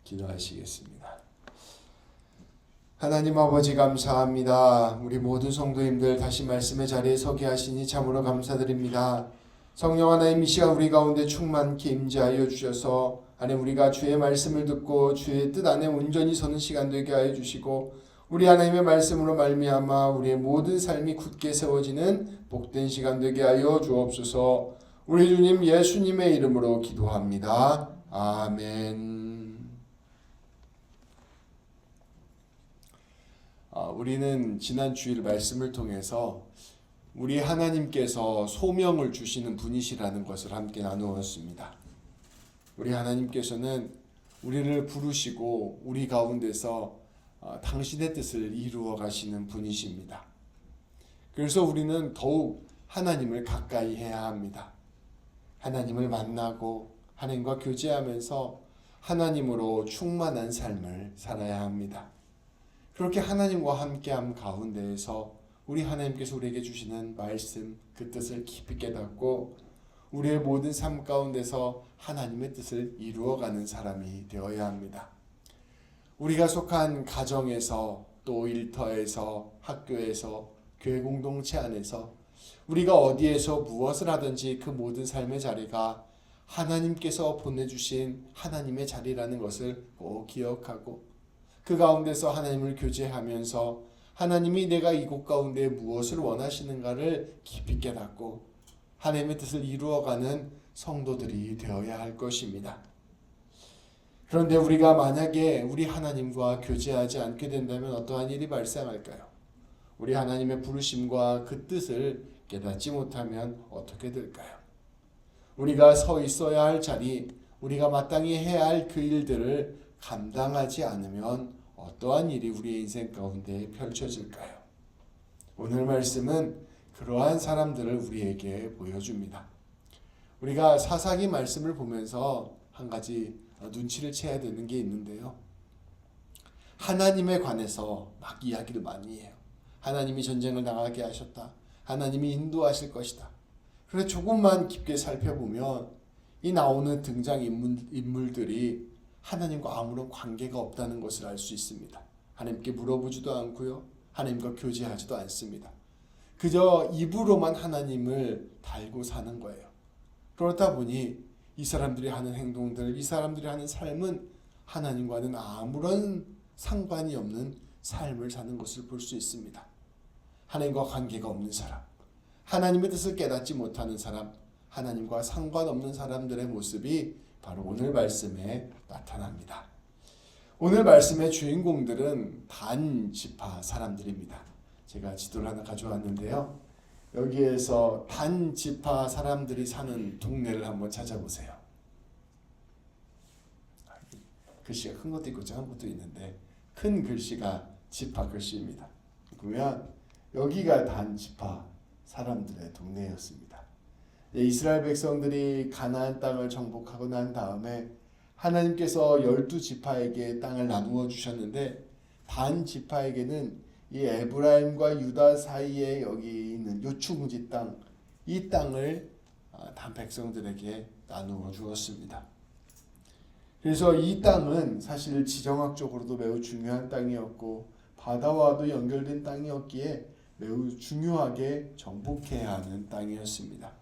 기도하시겠습니다. 하나님 아버지 감사합니다. 우리 모든 성도님들 다시 말씀의 자리에 서게 하시니 참으로 감사드립니다. 성령 하나님 이 시간 우리 가운데 충만케 임재하여 주셔서 하나님 우리가 주의 말씀을 듣고 주의 뜻 안에 온전히 서는 시간 되게 하여 주시고 우리 하나님의 말씀으로 말미암아 우리의 모든 삶이 굳게 세워지는 복된 시간 되게 하여 주옵소서. 우리 주님 예수님의 이름으로 기도합니다. 아멘. 우리는 지난 주일 말씀을 통해서 우리 하나님께서 소명을 주시는 분이시라는 것을 함께 나누었습니다. 우리 하나님께서는 우리를 부르시고 우리 가운데서 당신의 뜻을 이루어 가시는 분이십니다. 그래서 우리는 더욱 하나님을 가까이 해야 합니다. 하나님을 만나고 하나님과 교제하면서 하나님으로 충만한 삶을 살아야 합니다. 그렇게 하나님과 함께함 가운데에서 우리 하나님께서 우리에게 주시는 말씀, 그 뜻을 깊이 깨닫고 우리의 모든 삶 가운데서 하나님의 뜻을 이루어가는 사람이 되어야 합니다. 우리가 속한 가정에서 또 일터에서 학교에서 교회 공동체 안에서 우리가 어디에서 무엇을 하든지 그 모든 삶의 자리가 하나님께서 보내주신 하나님의 자리라는 것을 꼭 기억하고 그 가운데서 하나님을 교제하면서 하나님이 내가 이곳 가운데 무엇을 원하시는가를 깊이 깨닫고 하나님의 뜻을 이루어가는 성도들이 되어야 할 것입니다. 그런데 우리가 만약에 우리 하나님과 교제하지 않게 된다면 어떠한 일이 발생할까요? 우리 하나님의 부르심과 그 뜻을 깨닫지 못하면 어떻게 될까요? 우리가 서 있어야 할 자리, 우리가 마땅히 해야 할 그 일들을 감당하지 않으면 어떠한 일이 우리의 인생 가운데 펼쳐질까요? 오늘 말씀은 그러한 사람들을 우리에게 보여줍니다. 우리가 사사기 말씀을 보면서 한 가지 눈치를 채야 되는 게 있는데요. 하나님에 관해서 막 이야기를 많이 해요. 하나님이 전쟁을 나가게 하셨다. 하나님이 인도하실 것이다. 그래서 조금만 깊게 살펴보면 이 나오는 등장인물들이 하나님과 아무런 관계가 없다는 것을 알 수 있습니다. 하나님께 물어보지도 않고요. 하나님과 교제하지도 않습니다. 그저 입으로만 하나님을 달고 사는 거예요. 그렇다 보니 이 사람들이 하는 행동들, 이 사람들이 하는 삶은 하나님과는 아무런 상관이 없는 삶을 사는 것을 볼 수 있습니다. 하나님과 관계가 없는 사람, 하나님의 뜻을 깨닫지 못하는 사람, 하나님과 상관없는 사람들의 모습이 바로 오늘 말씀에 나타납니다. 오늘 말씀의 주인공들은 단 지파 사람들입니다. 제가 지도를 하나 가져왔는데요. 여기에서 단 지파 사람들이 사는 동네를 한번 찾아보세요. 글씨가 큰 것도 있고 작은 것도 있는데 큰 글씨가 지파 글씨입니다. 보면 여기가 단 지파 사람들의 동네였습니다. 이스라엘 백성들이 가나안 땅을 정복하고 난 다음에 하나님께서 12지파에게 땅을 나누어 주셨는데 단 지파에게는 이 에브라임과 유다 사이에 여기 있는 요충지 땅, 이 땅을 단 백성들에게 나누어 주었습니다. 그래서 이 땅은 사실 지정학적으로도 매우 중요한 땅이었고 바다와도 연결된 땅이었기에 매우 중요하게 정복해야 하는 땅이었습니다.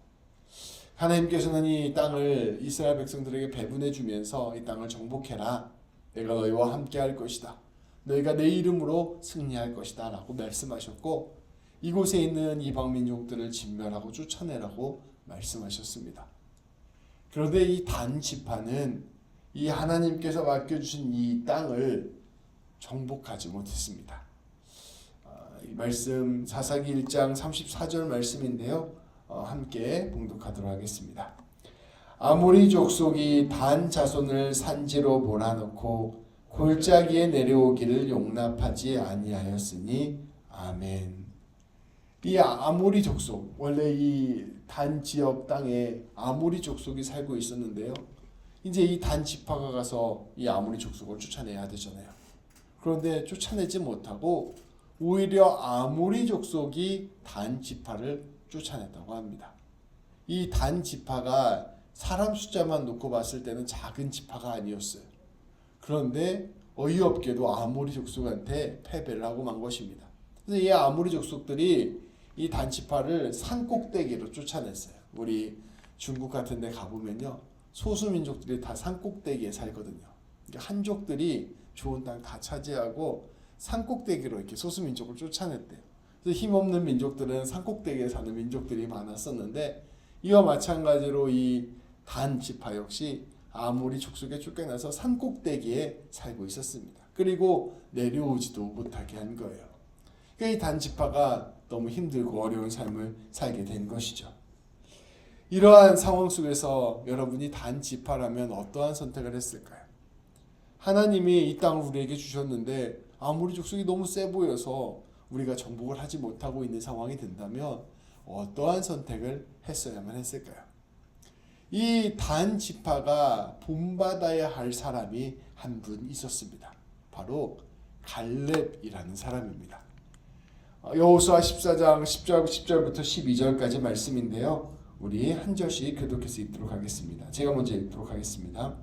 하나님께서는 이 땅을 이스라엘 백성들에게 배분해 주면서 이 땅을 정복해라. 내가 너희와 함께 할 것이다. 너희가 내 이름으로 승리할 것이다 라고 말씀하셨고 이곳에 있는 이방 민족들을 진멸하고 쫓아내라고 말씀하셨습니다. 그런데 이 단 지파는 이 하나님께서 맡겨주신 이 땅을 정복하지 못했습니다. 이 말씀 사사기 1장 34절 말씀인데요. 함께 봉독하도록 하겠습니다. 아모리 족속이 단 자손을 산지로 몰아넣고 골짜기에 내려오기를 용납하지 아니하였으니 아멘. 이 아모리 족속, 원래 이 단 지역 땅에 아모리 족속이 살고 있었는데요. 이제 이 단 지파가 가서 이 아모리 족속을 쫓아내야 되잖아요. 그런데 쫓아내지 못하고 오히려 아모리 족속이 단 지파를 쫓아냈다고 합니다. 이 단 지파가 사람 숫자만 놓고 봤을 때는 작은 지파가 아니었어요. 그런데 어이없게도 아모리 족속한테 패배를 하고 만 것입니다. 그래서 이 아모리 족속들이 이 단지파를 산꼭대기로 쫓아냈어요. 우리 중국 같은 데 가보면요, 소수민족들이 다 산꼭대기에 살거든요. 한족들이 좋은 땅 다 차지하고 산꼭대기로 이렇게 소수민족을 쫓아냈대요. 그래서 힘없는 민족들은 산꼭대기에 사는 민족들이 많았었는데, 이와 마찬가지로 이 단 지파 역시 아모리 족속에 쫓겨나서 산꼭대기에 살고 있었습니다. 그리고 내려오지도 못하게 한 거예요. 이 단 지파가 너무 힘들고 어려운 삶을 살게 된 것이죠. 이러한 상황 속에서 여러분이 단 지파라면 어떠한 선택을 했을까요? 하나님이 이 땅을 우리에게 주셨는데 아모리 족속이 너무 세 보여서 우리가 정복을 하지 못하고 있는 상황이 된다면 어떠한 선택을 했어야만 했을까요? 이 단 지파가 본받아야 할 사람이 한 분 있었습니다. 바로 갈렙이라는 사람입니다. 여호수아 14장 10절부터 12절까지 말씀인데요, 우리 한 절씩 교독해서 읽도록 하겠습니다. 제가 먼저 읽도록 하겠습니다.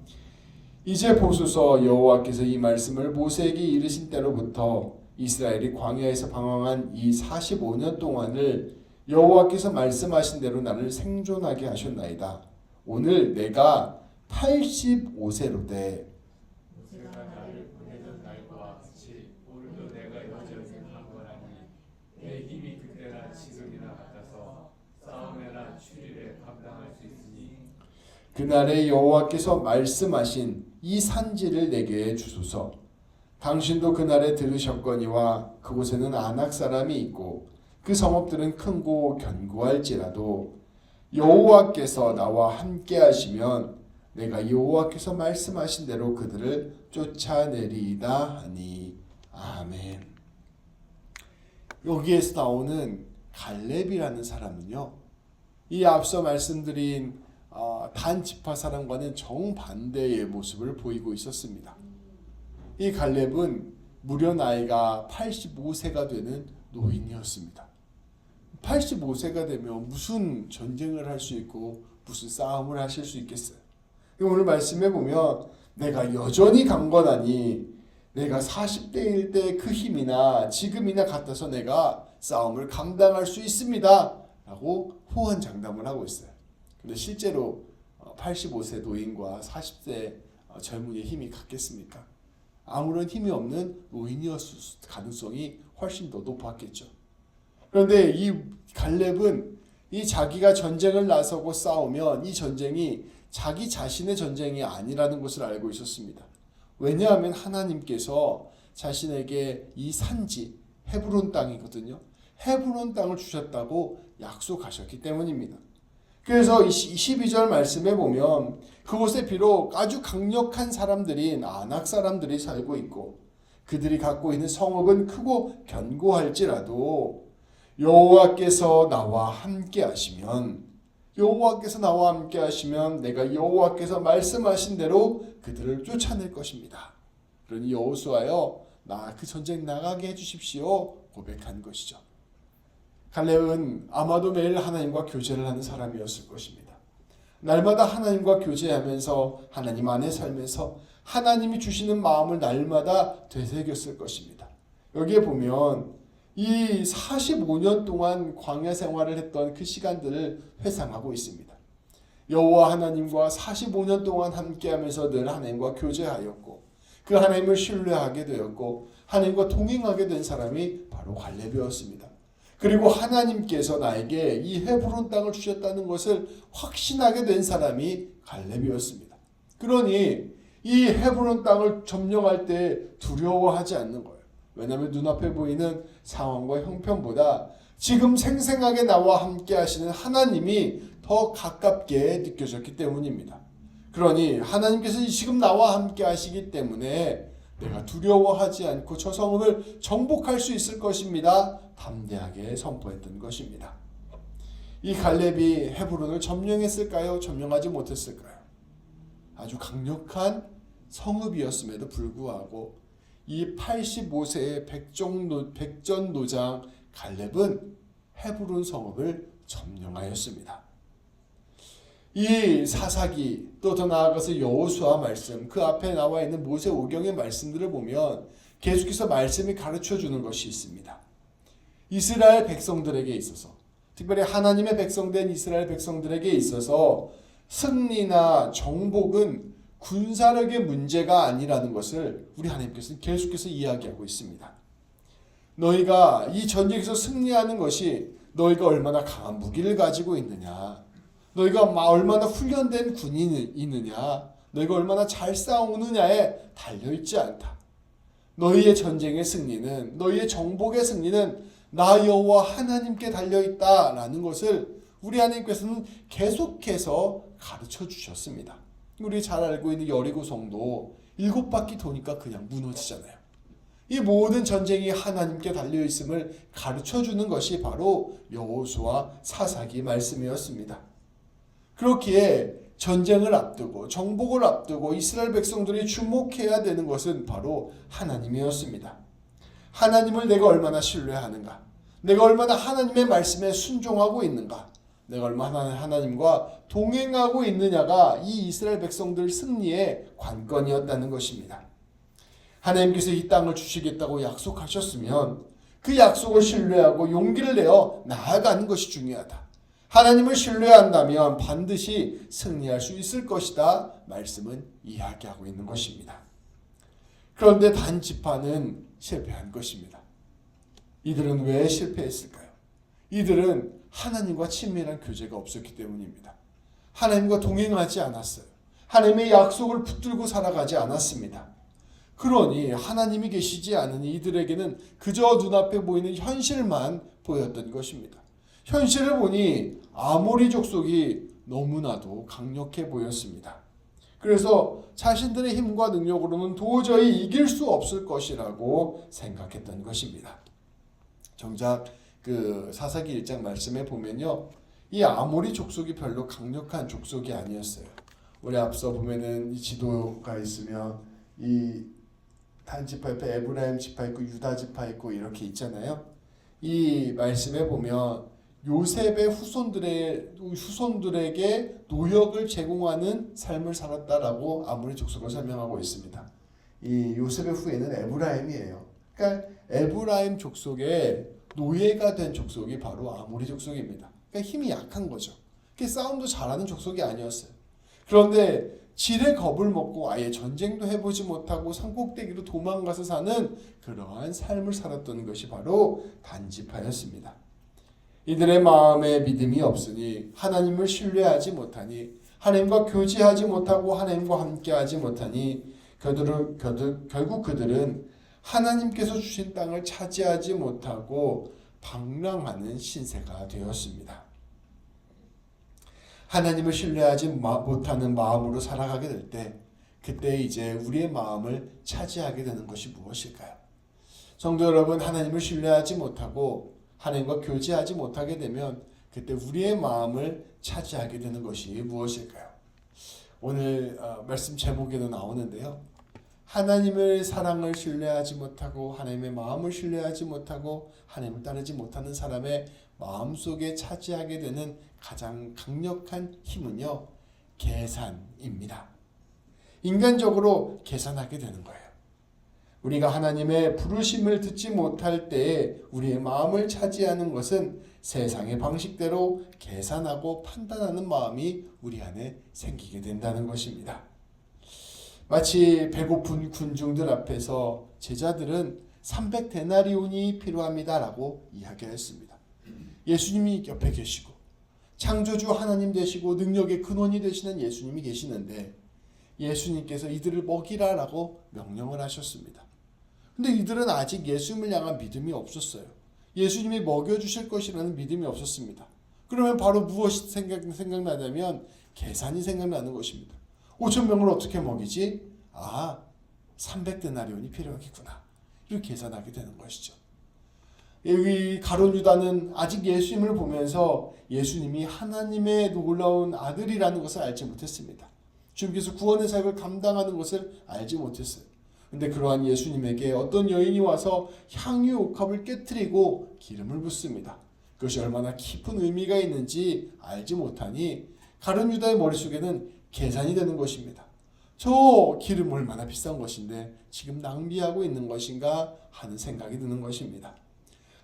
이제 보소서, 여호와께서 이 말씀을 모세에게 이르신 때로부터 이스라엘이 광야에서 방황한 이 45년 동안을 여호와께서 말씀하신 대로 나를 생존하게 하셨나이다. 오늘 내가 85세로 돼 모세가 나를 보내던 날과 같이 오늘도 내가 여전히 강건하니 내 힘이 그때나 지금이나 같아서 싸움에나 추리에 감당할 수 있으니 그날에 여호와께서 말씀하신 이 산지를 내게 주소서. 당신도 그날에 들으셨거니와 그곳에는 아낙 사람이 있고 그 성읍들은 큰고 견고할지라도 여호와께서 나와 함께 하시면 내가 여호와께서 말씀하신 대로 그들을 쫓아내리이다 하니. 아멘. 여기에서 나오는 갈렙이라는 사람은요, 이 앞서 말씀드린 단 지파 사람과는 정반대의 모습을 보이고 있었습니다. 이 갈렙은 무려 나이가 85세가 되는 노인이었습니다. 85세가 되면 무슨 전쟁을 할 수 있고 무슨 싸움을 하실 수 있겠어요? 오늘 말씀해 보면 내가 여전히 강건하니 내가 40대일 때 그 힘이나 지금이나 같아서 내가 싸움을 감당할 수 있습니다 라고 호언장담을 하고 있어요. 근데 실제로 85세 노인과 40세 젊은이의 힘이 같겠습니까? 아무런 힘이 없는 노인이었을 가능성이 훨씬 더 높았겠죠. 그런데 이 갈렙은 이 자기가 전쟁을 나서고 싸우면 이 전쟁이 자기 자신의 전쟁이 아니라는 것을 알고 있었습니다. 왜냐하면 하나님께서 자신에게 이 산지 헤브론 땅이거든요, 헤브론 땅을 주셨다고 약속하셨기 때문입니다. 그래서 22절 말씀에 보면 그곳에 비록 아주 강력한 사람들인 아낙 사람들이 살고 있고 그들이 갖고 있는 성읍은 크고 견고할지라도 여호와께서 나와 함께 하시면 내가 여호와께서 말씀하신 대로 그들을 쫓아낼 것입니다. 그러니 여호수아여, 나 그 전쟁 나가게 해주십시오 고백한 것이죠. 갈렙은 아마도 매일 하나님과 교제를 하는 사람이었을 것입니다. 날마다 하나님과 교제하면서 하나님 안에 살면서 하나님이 주시는 마음을 날마다 되새겼을 것입니다. 여기에 보면 이 45년 동안 광야 생활을 했던 그 시간들을 회상하고 있습니다. 여호와 하나님과 45년 동안 함께하면서 늘 하나님과 교제하였고 그 하나님을 신뢰하게 되었고 하나님과 동행하게 된 사람이 바로 갈렙이었습니다. 그리고 하나님께서 나에게 이 헤브론 땅을 주셨다는 것을 확신하게 된 사람이 갈렙이었습니다. 그러니 이 헤브론 땅을 점령할 때 두려워하지 않는 거예요. 왜냐하면 눈앞에 보이는 상황과 형편보다 지금 생생하게 나와 함께 하시는 하나님이 더 가깝게 느껴졌기 때문입니다. 그러니 하나님께서 지금 나와 함께 하시기 때문에 내가 두려워하지 않고 저 성읍을 정복할 수 있을 것입니다. 담대하게 선포했던 것입니다. 이 갈렙이 헤브론을 점령했을까요? 점령하지 못했을까요? 아주 강력한 성읍이었음에도 불구하고 이 85세의 백전노장 갈렙은 헤브론 성읍을 점령하였습니다. 이 사사기 또 더 나아가서 여호수아 말씀 그 앞에 나와 있는 모세오경의 말씀들을 보면 계속해서 말씀이 가르쳐 주는 것이 있습니다. 이스라엘 백성들에게 있어서 특별히 하나님의 백성된 이스라엘 백성들에게 있어서 승리나 정복은 군사력의 문제가 아니라는 것을 우리 하나님께서는 계속해서 이야기하고 있습니다. 너희가 이 전쟁에서 승리하는 것이 너희가 얼마나 강한 무기를 가지고 있느냐, 너희가 얼마나 훈련된 군인이 있느냐, 너희가 얼마나 잘 싸우느냐에 달려있지 않다. 너희의 전쟁의 승리는, 너희의 정복의 승리는 나 여호와 하나님께 달려있다라는 것을 우리 하나님께서는 계속해서 가르쳐 주셨습니다. 우리 잘 알고 있는 여리고 성도 7바퀴 도니까 그냥 무너지잖아요. 이 모든 전쟁이 하나님께 달려있음을 가르쳐주는 것이 바로 여호수아 사사기 말씀이었습니다. 그렇기에 전쟁을 앞두고 정복을 앞두고 이스라엘 백성들이 주목해야 되는 것은 바로 하나님이었습니다. 하나님을 내가 얼마나 신뢰하는가, 내가 얼마나 하나님의 말씀에 순종하고 있는가, 내가 얼마나 하나님과 동행하고 있느냐가 이 이스라엘 백성들 승리의 관건이었다는 것입니다. 하나님께서 이 땅을 주시겠다고 약속하셨으면 그 약속을 신뢰하고 용기를 내어 나아가는 것이 중요하다. 하나님을 신뢰한다면 반드시 승리할 수 있을 것이다. 말씀은 이야기하고 있는 것입니다. 그런데 단지파는 실패한 것입니다. 이들은 왜 실패했을까요? 이들은 하나님과 친밀한 교제가 없었기 때문입니다. 하나님과 동행하지 않았어요. 하나님의 약속을 붙들고 살아가지 않았습니다. 그러니 하나님이 계시지 않으니 이들에게는 그저 눈앞에 보이는 현실만 보였던 것입니다. 현실을 보니 아모리 족속이 너무나도 강력해 보였습니다. 그래서 자신들의 힘과 능력으로는 도저히 이길 수 없을 것이라고 생각했던 것입니다. 정작 그 사사기 1장 말씀에 보면요, 이 아모리 족속이 별로 강력한 족속이 아니었어요. 우리 앞서 보면은 이 지도가 있으면 이 단지파 옆에 에브라임 지파 있고 유다 지파 있고 이렇게 있잖아요. 이 말씀에 보면 요셉의 후손들에게 노역을 제공하는 삶을 살았다라고 아모리 족속을 설명하고 있습니다. 이 요셉의 후예는 에브라임이에요. 그러니까 에브라임 족속의 노예가 된 족속이 바로 아모리 족속입니다. 그러니까 힘이 약한 거죠. 싸움도 잘하는 족속이 아니었어요. 그런데 질의 겁을 먹고 아예 전쟁도 해보지 못하고 산꼭대기로 도망가서 사는 그러한 삶을 살았던 것이 바로 단지파였습니다. 이들의 마음에 믿음이 없으니 하나님을 신뢰하지 못하니 하나님과 교제하지 못하고 하나님과 함께하지 못하니 결국 그들은 하나님께서 주신 땅을 차지하지 못하고 방랑하는 신세가 되었습니다. 하나님을 신뢰하지 못하는 마음으로 살아가게 될 때 그때 이제 우리의 마음을 차지하게 되는 것이 무엇일까요? 성도 여러분, 하나님을 신뢰하지 못하고 하나님과 교제하지 못하게 되면 그때 우리의 마음을 차지하게 되는 것이 무엇일까요? 오늘 말씀 제목에도 나오는데요. 하나님의 사랑을 신뢰하지 못하고 하나님의 마음을 신뢰하지 못하고 하나님을 따르지 못하는 사람의 마음속에 차지하게 되는 가장 강력한 힘은요, 계산입니다. 인간적으로 계산하게 되는 거예요. 우리가 하나님의 부르심을 듣지 못할 때에 우리의 마음을 차지하는 것은 세상의 방식대로 계산하고 판단하는 마음이 우리 안에 생기게 된다는 것입니다. 마치 배고픈 군중들 앞에서 제자들은 300데나리온이 필요합니다라고 이야기했습니다. 예수님이 옆에 계시고 창조주 하나님 되시고 능력의 근원이 되시는 예수님이 계시는데 예수님께서 이들을 먹이라라고 명령을 하셨습니다. 근데 이들은 아직 예수님을 향한 믿음이 없었어요. 예수님이 먹여주실 것이라는 믿음이 없었습니다. 그러면 바로 무엇이 생각나냐면 계산이 생각나는 것입니다. 5,000명을 어떻게 먹이지? 300데나리온이 필요하겠구나. 이렇게 계산하게 되는 것이죠. 여기 가룟 유다는 아직 예수님을 보면서 예수님이 하나님의 놀라운 아들이라는 것을 알지 못했습니다. 주님께서 구원의 사역을 감당하는 것을 알지 못했어요. 근데 그러한 예수님에게 어떤 여인이 와서 향유 옥합을 깨뜨리고 기름을 붓습니다. 그것이 얼마나 깊은 의미가 있는지 알지 못하니 가룟 유다의 머릿속에는 계산이 되는 것입니다. 저 기름 얼마나 비싼 것인데 지금 낭비하고 있는 것인가 하는 생각이 드는 것입니다.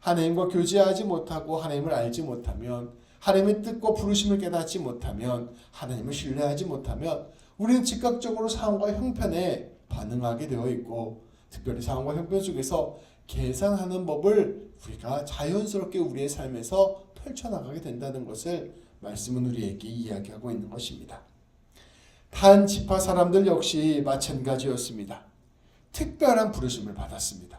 하나님과 교제하지 못하고 하나님을 알지 못하면, 하나님의 뜻과 부르심을 깨닫지 못하면, 하나님을 신뢰하지 못하면 우리는 즉각적으로 상황과 형편에 반응하게 되어 있고, 특별히 상황과 형편 속에서 계산하는 법을 우리가 자연스럽게 우리의 삶에서 펼쳐나가게 된다는 것을 말씀은 우리에게 이야기하고 있는 것입니다. 단 지파 사람들 역시 마찬가지였습니다. 특별한 부르심을 받았습니다.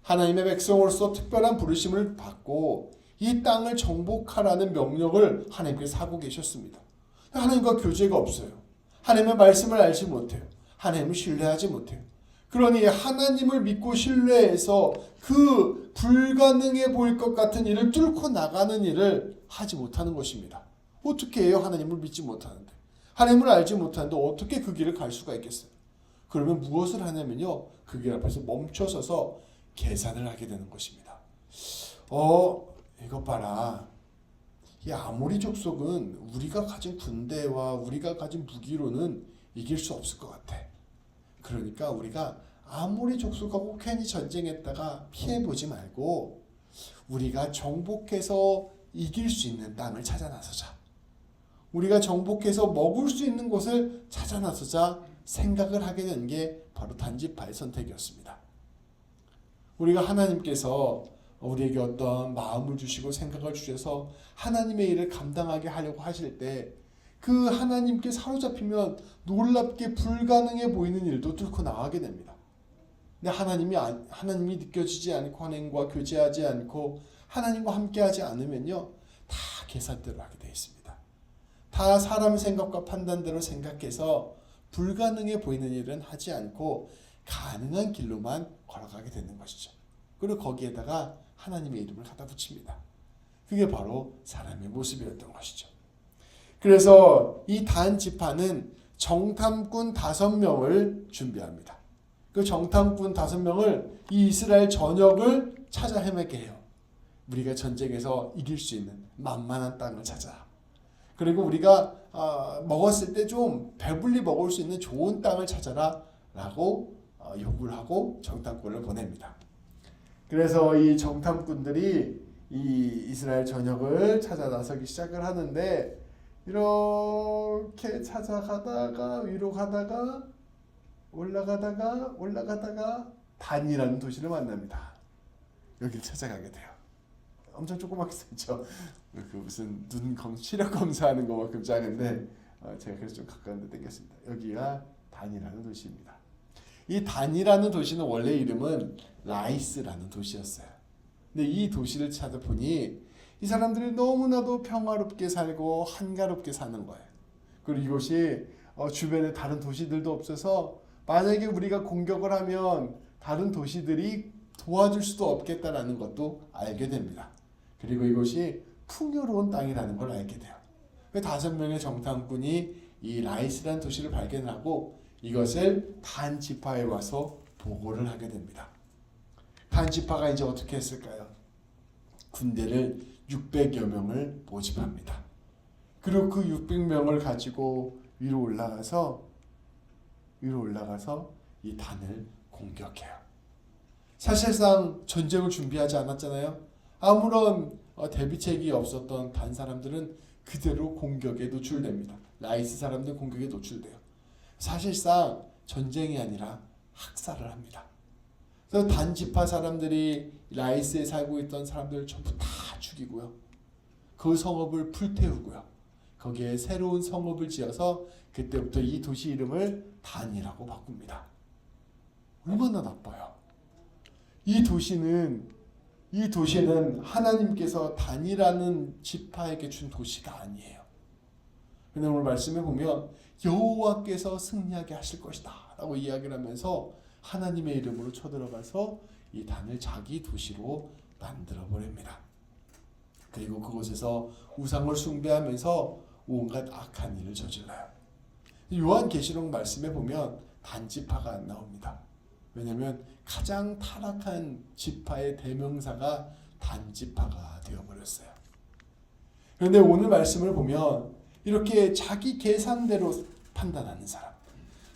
하나님의 백성으로서 특별한 부르심을 받고 이 땅을 정복하라는 명령을 하나님께서 하고 계셨습니다. 하나님과 교제가 없어요. 하나님의 말씀을 알지 못해요. 하나님을 신뢰하지 못해요. 그러니 하나님을 믿고 신뢰해서 그 불가능해 보일 것 같은 일을 뚫고 나가는 일을 하지 못하는 것입니다. 어떻게 해요? 하나님을 믿지 못하는데. 하나님을 알지 못하는데 어떻게 그 길을 갈 수가 있겠어요? 그러면 무엇을 하냐면요, 그 길 앞에서 멈춰서서 계산을 하게 되는 것입니다. 이것 봐라. 이 아모리 족속은 우리가 가진 군대와 우리가 가진 무기로는 이길 수 없을 것 같아. 그러니까 우리가 아모리 족속하고 괜히 전쟁했다가 피해보지 말고 우리가 정복해서 이길 수 있는 땅을 찾아 나서자. 우리가 정복해서 먹을 수 있는 곳을 찾아 나서자 생각을 하게 된 게 바로 단지파의 선택이었습니다. 우리가 하나님께서 우리에게 어떤 마음을 주시고 생각을 주셔서 하나님의 일을 감당하게 하려고 하실 때 그 하나님께 사로잡히면 놀랍게 불가능해 보이는 일도 뚫고 나가게 됩니다. 근데 하나님이 느껴지지 않고 하나님과 교제하지 않고 하나님과 함께하지 않으면요, 다 계산대로 하게 되어 있습니다. 다 사람 생각과 판단대로 생각해서 불가능해 보이는 일은 하지 않고 가능한 길로만 걸어가게 되는 것이죠. 그리고 거기에다가 하나님의 이름을 갖다 붙입니다. 그게 바로 사람의 모습이었던 것이죠. 그래서 이 단 지파는 정탐꾼 5명을 준비합니다. 그 정탐꾼 5명을 이 이스라엘 전역을 찾아 헤매게 해요. 우리가 전쟁에서 이길 수 있는 만만한 땅을 찾아. 그리고 우리가 먹었을 때 좀 배불리 먹을 수 있는 좋은 땅을 찾아라 라고 요구를 하고 정탐꾼을 보냅니다. 그래서 이 정탐꾼들이 이 이스라엘 전역을 찾아 나서기 시작을 하는데, 이렇게 찾아가다가 위로 가다가 올라가다가 단이라는 도시를 만납니다. 여기를 찾아가게 돼요. 엄청 조그맣게 생겼죠. 그 무슨 시력 검사하는 것만큼 작은데 제가 그래서 좀 가까운 데 땡겼습니다. 여기가 단이라는 도시입니다. 이 단이라는 도시는 원래 이름은 라이스라는 도시였어요. 근데 이 도시를 찾아보니 이 사람들이 너무나도 평화롭게 살고 한가롭게 사는 거예요. 그리고 이곳이 주변에 다른 도시들도 없어서 만약에 우리가 공격을 하면 다른 도시들이 도와줄 수도 없겠다라는 것도 알게 됩니다. 그리고 이곳이 풍요로운 땅이라는 걸 알게 돼요. 5명의 정탐꾼이 이 라이스라는 도시를 발견하고 이것을 단 지파에 와서 보고를 하게 됩니다. 단 지파가 이제 어떻게 했을까요? 군대를 600여 명을 모집합니다. 그리고 그 600명을 가지고 위로 올라가서 이 단을 공격해요. 사실상 전쟁을 준비하지 않았잖아요. 아무런 대비책이 없었던 단 사람들은 그대로 공격에 노출됩니다. 라이스 사람들 공격에 노출돼요. 사실상 전쟁이 아니라 학살을 합니다. 그래서 단 지파 사람들이 라이스에 살고 있던 사람들을 전부 다 죽이고요. 그 성읍을 불태우고요. 거기에 새로운 성읍을 지어서 그때부터 이 도시 이름을 단이라고 바꿉니다. 얼마나 나빠요. 이 도시는 하나님께서 단이라는 지파에게 준 도시가 아니에요. 근데 오늘 말씀에 보면 여호와께서 승리하게 하실 것이다 라고 이야기를 하면서 하나님의 이름으로 쳐들어가서 이 단을 자기 도시로 만들어 버립니다. 그리고 그곳에서 우상을 숭배하면서 온갖 악한 일을 저질러요. 요한계시록 말씀에 보면 단지파가 안 나옵니다. 왜냐하면 가장 타락한 지파의 대명사가 단지파가 되어버렸어요. 그런데 오늘 말씀을 보면 이렇게 자기 계산대로 판단하는 사람,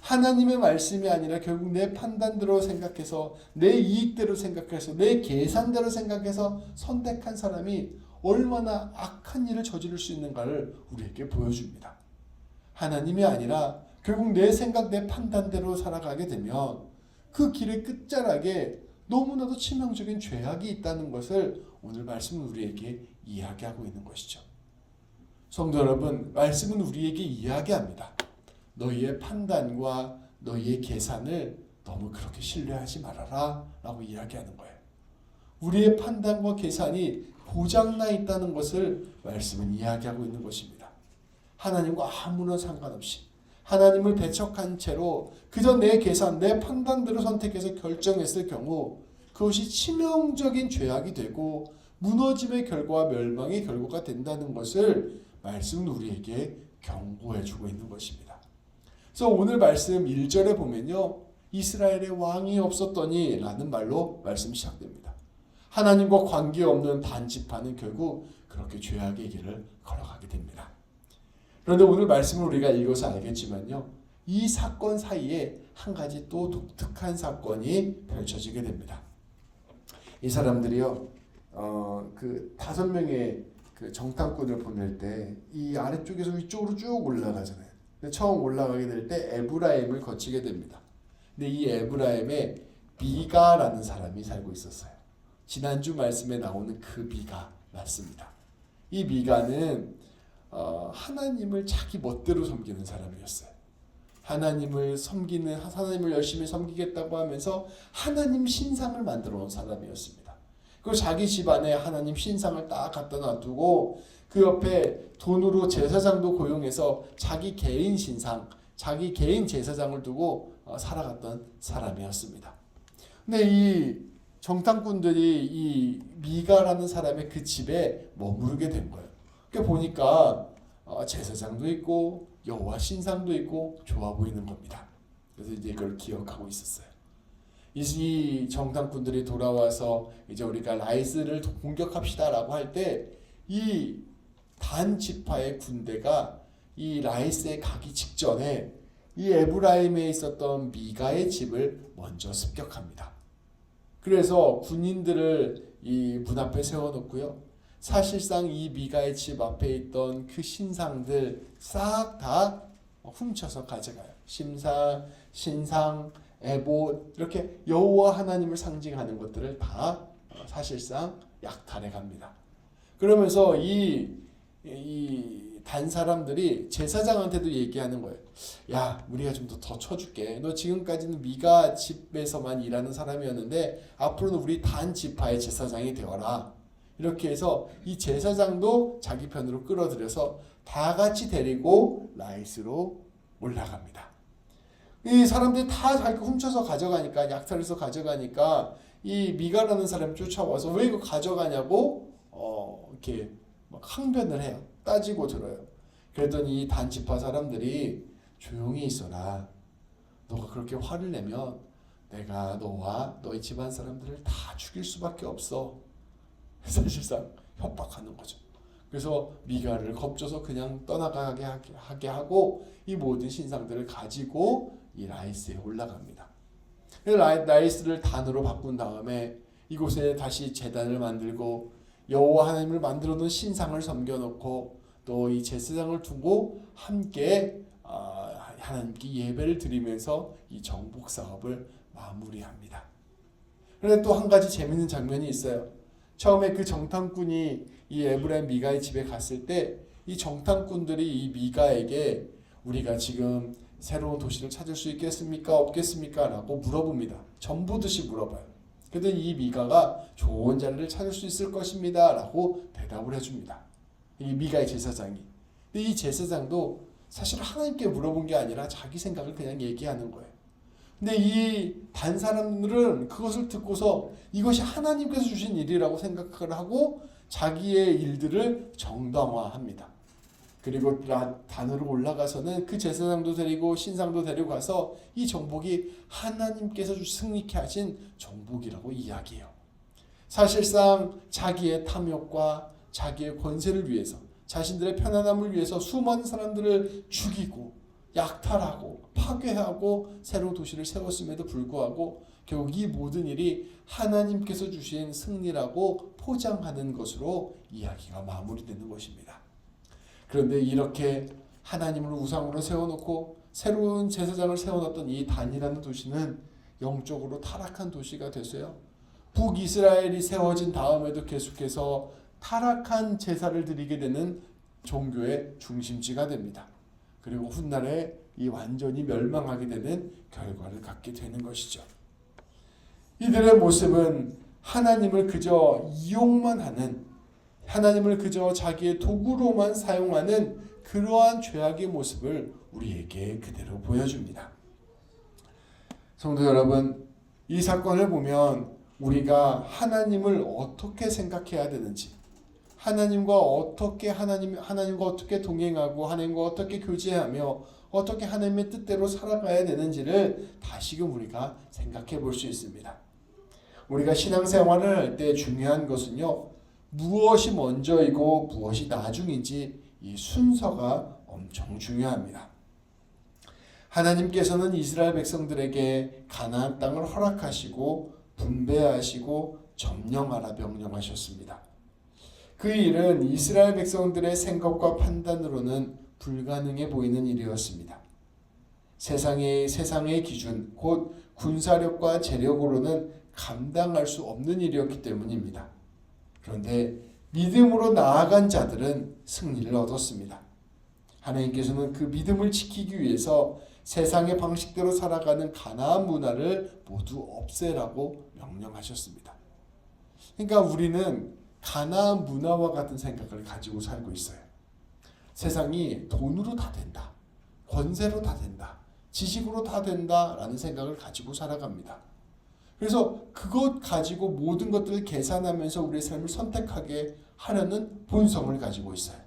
하나님의 말씀이 아니라 결국 내 판단대로 생각해서 내 이익대로 생각해서 내 계산대로 생각해서 선택한 사람이 얼마나 악한 일을 저지를 수 있는가를 우리에게 보여줍니다. 하나님이 아니라 결국 내 생각 내 판단대로 살아가게 되면 그 길의 끝자락에 너무나도 치명적인 죄악이 있다는 것을 오늘 말씀은 우리에게 이야기하고 있는 것이죠. 성도 여러분, 말씀은 우리에게 이야기합니다. 너희의 판단과 너희의 계산을 너무 그렇게 신뢰하지 말아라 라고 이야기하는 거예요. 우리의 판단과 계산이 고장나 있다는 것을 말씀은 이야기하고 있는 것입니다. 하나님과 아무런 상관없이 하나님을 배척한 채로 그저 내 계산, 내 판단대로 선택해서 결정했을 경우 그것이 치명적인 죄악이 되고 무너짐의 결과와 멸망의 결과가 된다는 것을 말씀은 우리에게 경고해주고 있는 것입니다. 그래서 오늘 말씀 1절에 보면요, 이스라엘에 왕이 없었더니 라는 말로 말씀이 시작됩니다. 하나님과 관계없는 단지파는 결국 그렇게 죄악의 길을 걸어가게 됩니다. 그런데 오늘 말씀을 우리가 읽어서 알겠지만요, 이 사건 사이에 한 가지 또 독특한 사건이 펼쳐지게 됩니다. 이 사람들이요, 그 5명의 그 정탐꾼을 보낼 때 이 아래쪽에서 위쪽으로 쭉 올라가잖아요. 근데 처음 올라가게 될 때 에브라임을 거치게 됩니다. 근데 이 에브라임에 미가라는 사람이 살고 있었어요. 지난주 말씀에 나오는 그 미가 맞습니다. 이 미가는 하나님을 자기 멋대로 섬기는 사람이었어요. 하나님을 열심히 섬기겠다고 하면서 하나님 신상을 만들어 놓은 사람이었습니다. 그리고 자기 집안에 하나님 신상을 딱 갖다 놔두고 그 옆에 돈으로 제사장도 고용해서 자기 개인 신상, 자기 개인 제사장을 두고 살아갔던 사람이었습니다. 근데 이 정탐꾼들이 이 미가라는 사람의 그 집에 머무르게 된 거예요. 그러니까 보니까 제사장도 있고 여호와 신상도 있고 좋아 보이는 겁니다. 그래서 이제 이걸 기억하고 있었어요. 이 정탐꾼들이 돌아와서 이제 우리가 라이스를 공격합시다라고 할 때 이 단 지파의 군대가 이 라이스에 가기 직전에 이 에브라임에 있었던 미가의 집을 먼저 습격합니다. 그래서 군인들을 이 문 앞에 세워놓고요, 사실상 이 미가의 집 앞에 있던 그 신상들 싹 다 훔쳐서 가져가요. 신상, 에봇, 이렇게 여호와 하나님을 상징하는 것들을 다 사실상 약탈해 갑니다. 그러면서 이 단 사람들이 제사장한테도 얘기하는 거예요. 야, 우리가 좀 더 쳐줄게. 너 지금까지는 미가 집에서만 일하는 사람이었는데 앞으로는 우리 단 지파의 제사장이 되어라. 이렇게 해서 이 제사장도 자기 편으로 끌어들여서 다 같이 데리고 라이스로 올라갑니다. 이 사람들이 다 자기 훔쳐서 가져가니까, 약탈해서 가져가니까 이 미가라는 사람이 쫓아와서 왜 이거 가져가냐고 이렇게 막 항변을 해요. 따지고 들어요. 그랬더니 이 단지파 사람들이 조용히 있어라. 너가 그렇게 화를 내면 내가 너와 너희 집안 사람들을 다 죽일 수밖에 없어. 사실상 협박하는 거죠. 그래서 미가를 겁줘서 그냥 떠나가게 하게 하고 이 모든 신상들을 가지고 이 라이스에 올라갑니다. 라이스를 단으로 바꾼 다음에 이곳에 다시 제단을 만들고 여호와 하나님을 만들어 놓은 신상을 섬겨놓고 또 이 제사장을 두고 함께 하나님께 예배를 드리면서 이 정복 사업을 마무리합니다. 그런데 또 한 가지 재밌는 장면이 있어요. 처음에 그 정탐꾼이 이 에브라임 미가의 집에 갔을 때 이 정탐꾼들이 이 미가에게 우리가 지금 새로운 도시를 찾을 수 있겠습니까? 없겠습니까? 라고 물어봅니다. 전부듯이 물어봐요. 그랬더니 이 미가가 좋은 자리를 찾을 수 있을 것입니다 라고 대답을 해줍니다. 이 미가의 제사장이. 근데 이 제사장도 사실 하나님께 물어본 게 아니라 자기 생각을 그냥 얘기하는 거예요. 근데 이 단 사람들은 그것을 듣고서 이것이 하나님께서 주신 일이라고 생각을 하고 자기의 일들을 정당화합니다. 그리고 단으로 올라가서는 그 제사장도 데리고 신상도 데리고 가서 이 정복이 하나님께서 승리케 하신 정복이라고 이야기해요. 사실상 자기의 탐욕과 자기의 권세를 위해서 자신들의 편안함을 위해서 수많은 사람들을 죽이고 약탈하고 파괴하고 새로운 도시를 세웠음에도 불구하고 결국 이 모든 일이 하나님께서 주신 승리라고 포장하는 것으로 이야기가 마무리되는 것입니다. 그런데 이렇게 하나님을 우상으로 세워놓고 새로운 제사장을 세워놨던 이 단이라는 도시는 영적으로 타락한 도시가 됐어요. 북이스라엘이 세워진 다음에도 계속해서 타락한 제사를 드리게 되는 종교의 중심지가 됩니다. 그리고 훗날에 이 완전히 멸망하게 되는 결과를 갖게 되는 것이죠. 이들의 모습은 하나님을 그저 이용만 하는, 하나님을 그저 자기의 도구로만 사용하는 그러한 죄악의 모습을 우리에게 그대로 보여줍니다. 성도 여러분, 이 사건을 보면 우리가 하나님을 어떻게 생각해야 되는지, 하나님과 어떻게 동행하고 하나님과 어떻게 교제하며 어떻게 하나님의 뜻대로 살아가야 되는지를 다시금 우리가 생각해 볼 수 있습니다. 우리가 신앙생활을 할 때 중요한 것은요, 무엇이 먼저이고 무엇이 나중인지 이 순서가 엄청 중요합니다. 하나님께서는 이스라엘 백성들에게 가나안 땅을 허락하시고 분배하시고 점령하라 명령하셨습니다. 그 일은 이스라엘 백성들의 생각과 판단으로는 불가능해 보이는 일이었습니다. 세상의 기준, 곧 군사력과 재력으로는 감당할 수 없는 일이었기 때문입니다. 그런데 믿음으로 나아간 자들은 승리를 얻었습니다. 하나님께서는 그 믿음을 지키기 위해서 세상의 방식대로 살아가는 가나안 문화를 모두 없애라고 명령하셨습니다. 그러니까 우리는 가나안 문화와 같은 생각을 가지고 살고 있어요. 세상이 돈으로 다 된다, 권세로 다 된다, 지식으로 다 된다라는 생각을 가지고 살아갑니다. 그래서 그것 가지고 모든 것들을 계산하면서 우리의 삶을 선택하게 하려는 본성을 가지고 있어요.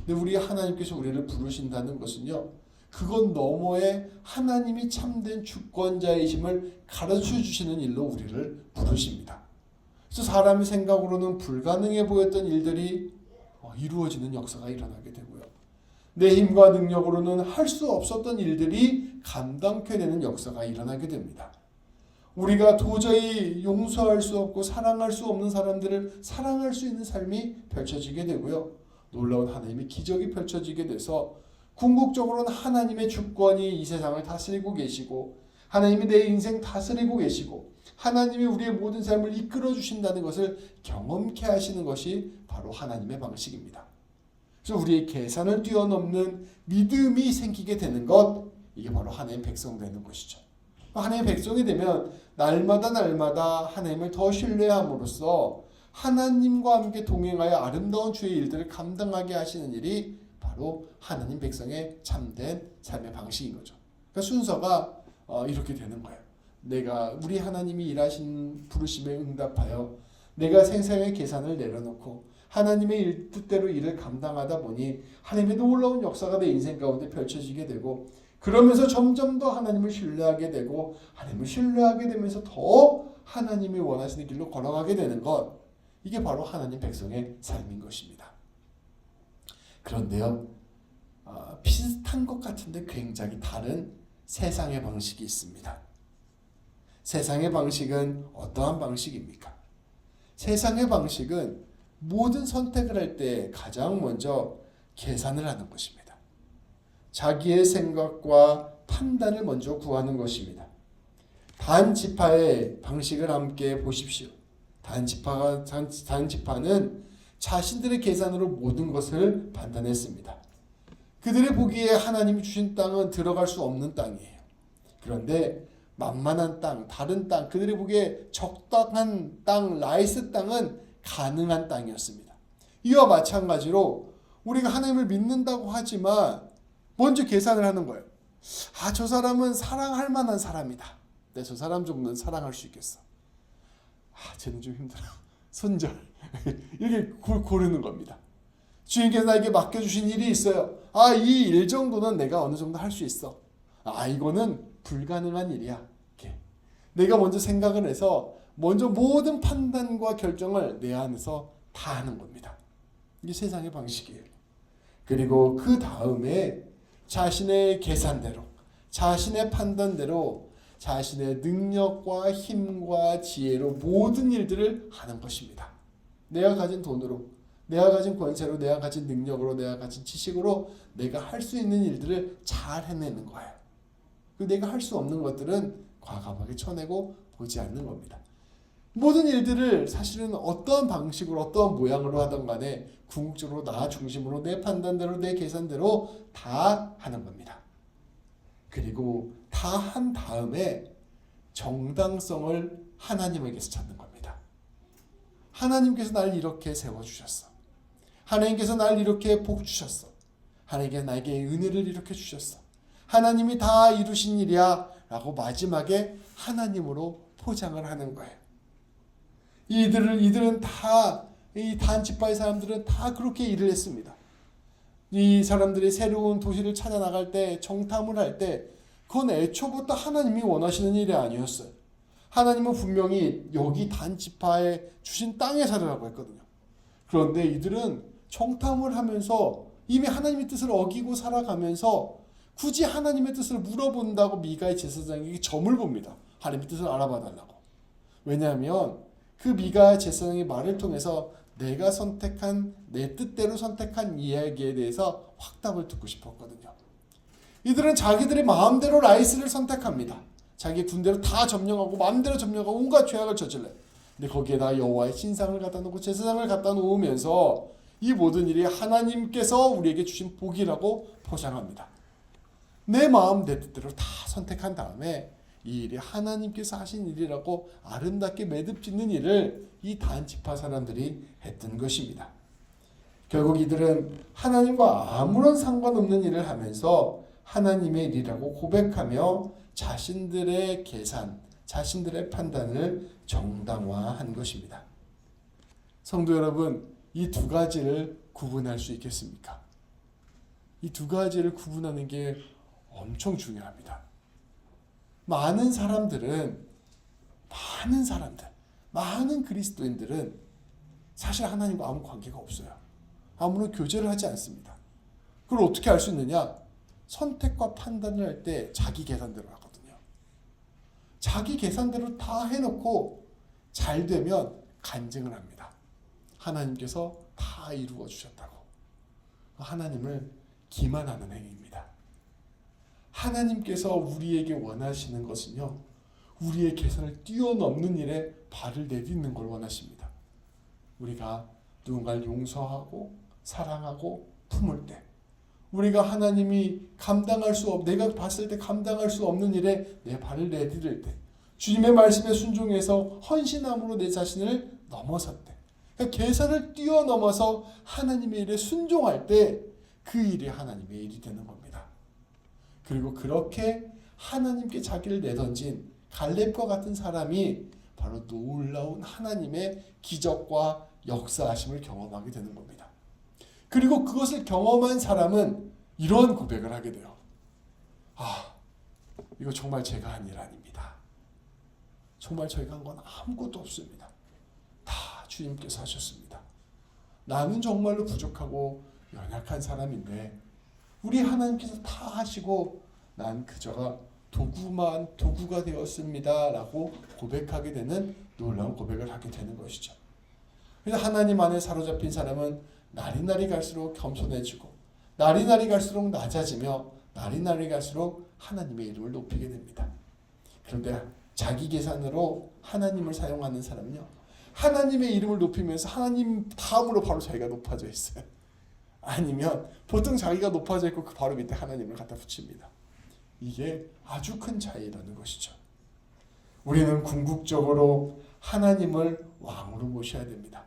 근데 우리 하나님께서 우리를 부르신다는 것은요, 그것 너머에 하나님이 참된 주권자이심을 가르쳐 주시는 일로 우리를 부르십니다. 그래서 사람의 생각으로는 불가능해 보였던 일들이 이루어지는 역사가 일어나게 되고요. 내 힘과 능력으로는 할 수 없었던 일들이 감당케 되는 역사가 일어나게 됩니다. 우리가 도저히 용서할 수 없고 사랑할 수 없는 사람들을 사랑할 수 있는 삶이 펼쳐지게 되고요. 놀라운 하나님의 기적이 펼쳐지게 돼서 궁극적으로는 하나님의 주권이 이 세상을 다스리고 계시고 하나님이 내 인생 다스리고 계시고 하나님이 우리의 모든 삶을 이끌어 주신다는 것을 경험케 하시는 것이 바로 하나님의 방식입니다. 그래서 우리의 계산을 뛰어넘는 믿음이 생기게 되는 것, 이게 바로 하나님의 백성 되는 것이죠. 하나님의 백성이 되면 날마다 하나님을 더 신뢰함으로써 하나님과 함께 동행하여 아름다운 주의 일들을 감당하게 하시는 일이 바로 하나님 백성의 참된 삶의 방식인 거죠. 그러니까 순서가 이렇게 되는 거예요. 우리 하나님이 일하신 부르심에 응답하여 내가 생생의 계산을 내려놓고 하나님의 뜻대로 일을 감당하다 보니 하나님의 놀라운 역사가 내 인생 가운데 펼쳐지게 되고, 그러면서 점점 더 하나님을 신뢰하게 되고 하나님을 신뢰하게 되면서 더 하나님이 원하시는 길로 걸어가게 되는 것, 이게 바로 하나님 백성의 삶인 것입니다. 그런데요, 비슷한 것 같은데 굉장히 다른 세상의 방식이 있습니다. 세상의 방식은 어떠한 방식입니까? 세상의 방식은 모든 선택을 할 때 가장 먼저 계산을 하는 것입니다. 자기의 생각과 판단을 먼저 구하는 것입니다. 단지파의 방식을 함께 보십시오. 단지파는 자신들의 계산으로 모든 것을 판단했습니다. 그들의 보기에 하나님이 주신 땅은 들어갈 수 없는 땅이에요. 그런데 만만한 땅, 다른 땅, 그들의 보기에 적당한 땅, 라이스 땅은 가능한 땅이었습니다. 이와 마찬가지로 우리가 하나님을 믿는다고 하지만 먼저 계산을 하는 거예요. 저 사람은 사랑할 만한 사람이다. 저 사람 정도는 사랑할 수 있겠어. 쟤는 좀 힘들어. 손절. 이렇게 고르는 겁니다. 주님께서 나에게 맡겨주신 일이 있어요. 이 일 정도는 내가 어느 정도 할 수 있어. 이거는 불가능한 일이야. 이렇게. 내가 먼저 생각을 해서 먼저 모든 판단과 결정을 내 안에서 다 하는 겁니다. 이게 세상의 방식이에요. 그리고 그 다음에 자신의 계산대로, 자신의 판단대로, 자신의 능력과 힘과 지혜로 모든 일들을 하는 것입니다. 내가 가진 돈으로, 내가 가진 권세로, 내가 가진 능력으로, 내가 가진 지식으로 내가 할 수 있는 일들을 잘 해내는 거예요. 내가 할 수 없는 것들은 과감하게 쳐내고 보지 않는 겁니다. 모든 일들을 사실은 어떠한 방식으로 어떠한 모양으로 하던 간에 궁극적으로 나 중심으로 내 판단대로 내 계산대로 다 하는 겁니다. 그리고 다 한 다음에 정당성을 하나님에게서 찾는 겁니다. 하나님께서 날 이렇게 세워주셨어. 하나님께서 날 이렇게 복 주셨어. 하나님께서 나에게 은혜를 이렇게 주셨어. 하나님이 다 이루신 일이야 라고 마지막에 하나님으로 포장을 하는 거예요. 이들은 다, 이 단지파의 사람들은 다 그렇게 일을 했습니다. 이 사람들이 새로운 도시를 찾아 나갈 때, 정탐을 할 때, 그건 애초부터 하나님이 원하시는 일이 아니었어요. 하나님은 분명히 여기 단지파에 주신 땅에 살으라고 했거든요. 그런데 이들은 정탐을 하면서 이미 하나님의 뜻을 어기고 살아가면서 굳이 하나님의 뜻을 물어본다고 미가의 제사장에게 점을 봅니다. 하나님의 뜻을 알아봐 달라고. 왜냐하면 그 미가 제사장의 말을 통해서 내가 선택한, 내 뜻대로 선택한 이야기에 대해서 확답을 듣고 싶었거든요. 이들은 자기들의 마음대로 라이스를 선택합니다. 자기 군대로 다 점령하고 마음대로 점령하고 온갖 죄악을 저질러요. 근데 거기에다 여호와의 신상을 갖다 놓고 제사장을 갖다 놓으면서 이 모든 일이 하나님께서 우리에게 주신 복이라고 포장합니다. 내 마음 내 뜻대로 다 선택한 다음에 이 일이 하나님께서 하신 일이라고 아름답게 매듭짓는 일을 이 단지파 사람들이 했던 것입니다. 결국 이들은 하나님과 아무런 상관없는 일을 하면서 하나님의 일이라고 고백하며 자신들의 계산, 자신들의 판단을 정당화한 것입니다. 성도 여러분, 이 두 가지를 구분할 수 있겠습니까? 이 두 가지를 구분하는 게 엄청 중요합니다. 많은 그리스도인들은 사실 하나님과 아무 관계가 없어요. 아무런 교제를 하지 않습니다. 그걸 어떻게 알 수 있느냐? 선택과 판단을 할 때 자기 계산대로 하거든요. 자기 계산대로 다 해놓고 잘 되면 간증을 합니다. 하나님께서 다 이루어 주셨다고. 하나님을 기만하는 행위입니다. 하나님께서 우리에게 원하시는 것은요, 우리의 계산을 뛰어넘는 일에 발을 내딛는 걸 원하십니다. 우리가 누군가를 용서하고 사랑하고 품을 때, 우리가 하나님이 내가 봤을 때 감당할 수 없는 일에 내 발을 내디딜 때, 주님의 말씀에 순종해서 헌신함으로 내 자신을 넘어설 때, 그러니까 계산을 뛰어넘어서 하나님의 일에 순종할 때 그 일이 하나님의 일이 되는 겁니다. 그리고 그렇게 하나님께 자기를 내던진 갈렙과 같은 사람이 바로 놀라운 하나님의 기적과 역사하심을 경험하게 되는 겁니다. 그리고 그것을 경험한 사람은 이런 고백을 하게 돼요. 이거 정말 제가 한 일 아닙니다. 정말 저희가 한 건 아무것도 없습니다. 다 주님께서 하셨습니다. 나는 정말로 부족하고 연약한 사람인데 우리 하나님께서 다 하시고 난 그저가 도구가 되었습니다 라고 고백하게 되는 놀라운 고백을 하게 되는 것이죠. 그래서 하나님 안에 사로잡힌 사람은 날이 갈수록 겸손해지고 날이 갈수록 낮아지며 날이 갈수록 하나님의 이름을 높이게 됩니다. 그런데 자기 계산으로 하나님을 사용하는 사람은요, 하나님의 이름을 높이면서 하나님 다음으로 바로 자기가 높아져 있어요. 아니면 보통 자기가 높아져 있고 그 바로 밑에 하나님을 갖다 붙입니다. 이게 아주 큰 차이라는 것이죠. 우리는 궁극적으로 하나님을 왕으로 모셔야 됩니다.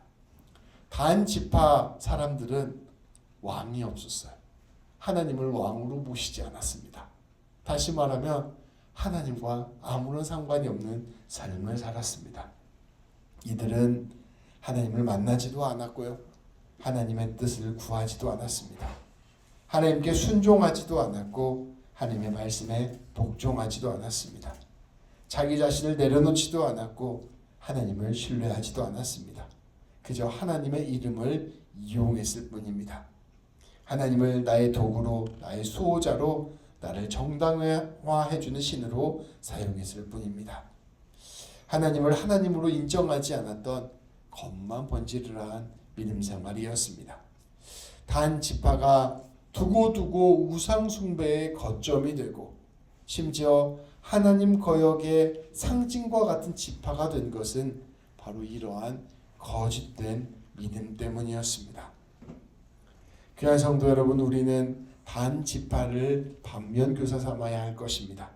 단지파 사람들은 왕이 없었어요. 하나님을 왕으로 모시지 않았습니다. 다시 말하면 하나님과 아무런 상관이 없는 삶을 살았습니다. 이들은 하나님을 만나지도 않았고요, 하나님의 뜻을 구하지도 않았습니다. 하나님께 순종하지도 않았고 하나님의 말씀에 복종하지도 않았습니다. 자기 자신을 내려놓지도 않았고 하나님을 신뢰하지도 않았습니다. 그저 하나님의 이름을 이용했을 뿐입니다. 하나님을 나의 도구로, 나의 수호자로, 나를 정당화해주는 신으로 사용했을 뿐입니다. 하나님을 하나님으로 인정하지 않았던 겉만 번지르르한 믿음 생활이었습니다. 단 지파가 두고두고 우상 숭배의 거점이 되고 심지어 하나님 거역의 상징과 같은 지파가 된 것은 바로 이러한 거짓된 믿음 때문이었습니다. 귀한 성도 여러분, 우리는 단 지파를 반면교사 삼아야 할 것입니다.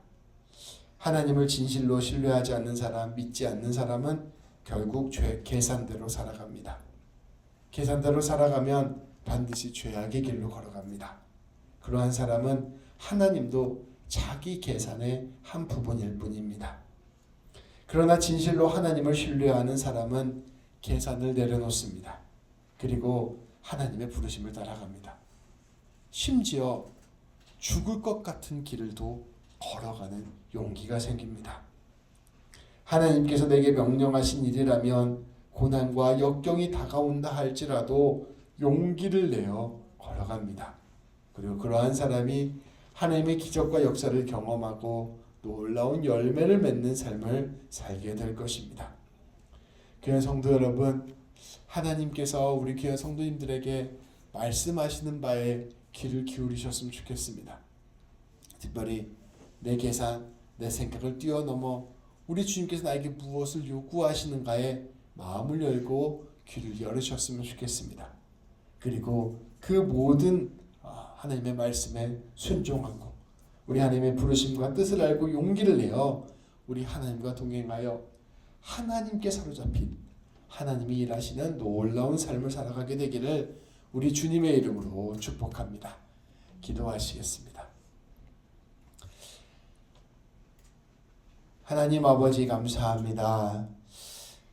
하나님을 진실로 신뢰하지 않는 사람, 믿지 않는 사람은 결국 계산대로 살아갑니다. 계산대로 살아가면 반드시 죄악의 길로 걸어갑니다. 그러한 사람은 하나님도 자기 계산의 한 부분일 뿐입니다. 그러나 진실로 하나님을 신뢰하는 사람은 계산을 내려놓습니다. 그리고 하나님의 부르심을 따라갑니다. 심지어 죽을 것 같은 길을도 걸어가는 용기가 생깁니다. 하나님께서 내게 명령하신 일이라면 고난과 역경이 다가온다 할지라도 용기를 내어 걸어갑니다. 그리고 그러한 사람이 하나님의 기적과 역사를 경험하고 놀라운 열매를 맺는 삶을 살게 될 것입니다. 귀한 성도 여러분, 하나님께서 우리 귀한 성도님들에게 말씀하시는 바에 귀를 기울이셨으면 좋겠습니다. 특별히 내 계산, 내 생각을 뛰어넘어 우리 주님께서 나에게 무엇을 요구하시는가에 마음을 열고 귀를 열으셨으면 좋겠습니다. 그리고 그 모든 하나님의 말씀에 순종하고 우리 하나님의 부르심과 뜻을 알고 용기를 내어 우리 하나님과 동행하여 하나님께 사로잡힌 하나님이 일하시는 놀라운 삶을 살아가게 되기를 우리 주님의 이름으로 축복합니다. 기도하시겠습니다. 하나님 아버지 감사합니다.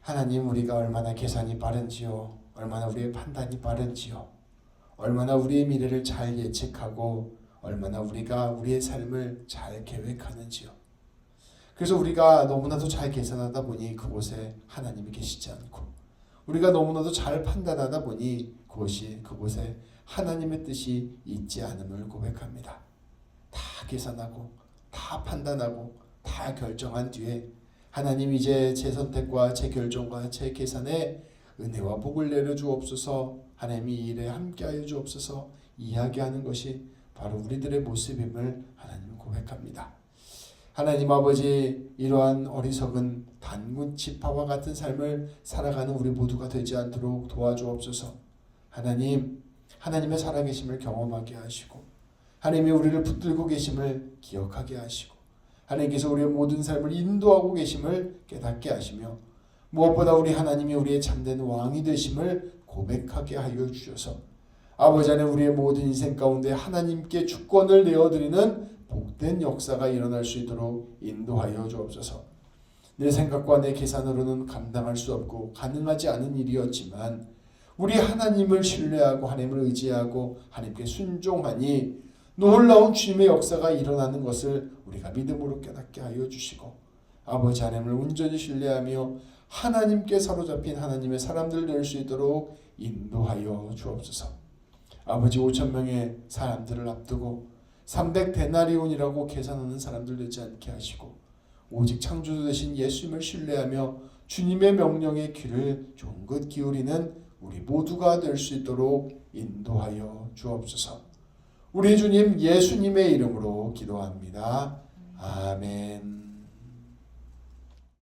하나님, 우리가 얼마나 계산이 빠른지요, 얼마나 우리의 판단이 빠른지요, 얼마나 우리의 미래를 잘 예측하고 얼마나 우리가 우리의 삶을 잘 계획하는지요. 그래서 우리가 너무나도 잘 계산하다 보니 그곳에 하나님이 계시지 않고, 우리가 너무나도 잘 판단하다 보니 그곳에 하나님의 뜻이 있지 않음을 고백합니다. 다 계산하고 다 판단하고 다 결정한 뒤에 하나님, 이제 제 선택과 제 결정과 제 계산에 은혜와 복을 내려주옵소서, 하나님이 이 일에 함께하여 주옵소서 이야기하는 것이 바로 우리들의 모습임을 하나님 고백합니다. 하나님 아버지, 이러한 어리석은 단군 지파와 같은 삶을 살아가는 우리 모두가 되지 않도록 도와주옵소서. 하나님, 하나님의 살아계심을 경험하게 하시고 하나님이 우리를 붙들고 계심을 기억하게 하시고 하나님께서 우리의 모든 삶을 인도하고 계심을 깨닫게 하시며 무엇보다 우리 하나님이 우리의 참된 왕이 되심을 고백하게 하여 주셔서 아버지 안에 우리의 모든 인생 가운데 하나님께 주권을 내어드리는 복된 역사가 일어날 수 있도록 인도하여 주옵소서. 내 생각과 내 계산으로는 감당할 수 없고 가능하지 않은 일이었지만 우리 하나님을 신뢰하고 하나님을 의지하고 하나님께 순종하니 놀라운 주님의 역사가 일어나는 것을 우리가 믿음으로 깨닫게 하여 주시고 아버지 하나님을 온전히 신뢰하며 하나님께 사로잡힌 하나님의 사람들 될 수 있도록 인도하여 주옵소서. 아버지, 5,000명의 사람들을 앞두고 300데나리온이라고 계산하는 사람들 되지 않게 하시고 오직 창조주 되신 예수님을 신뢰하며 주님의 명령에 귀를 종긋 기울이는 우리 모두가 될 수 있도록 인도하여 주옵소서. 우리 주님 예수님의 이름으로 기도합니다. 아멘.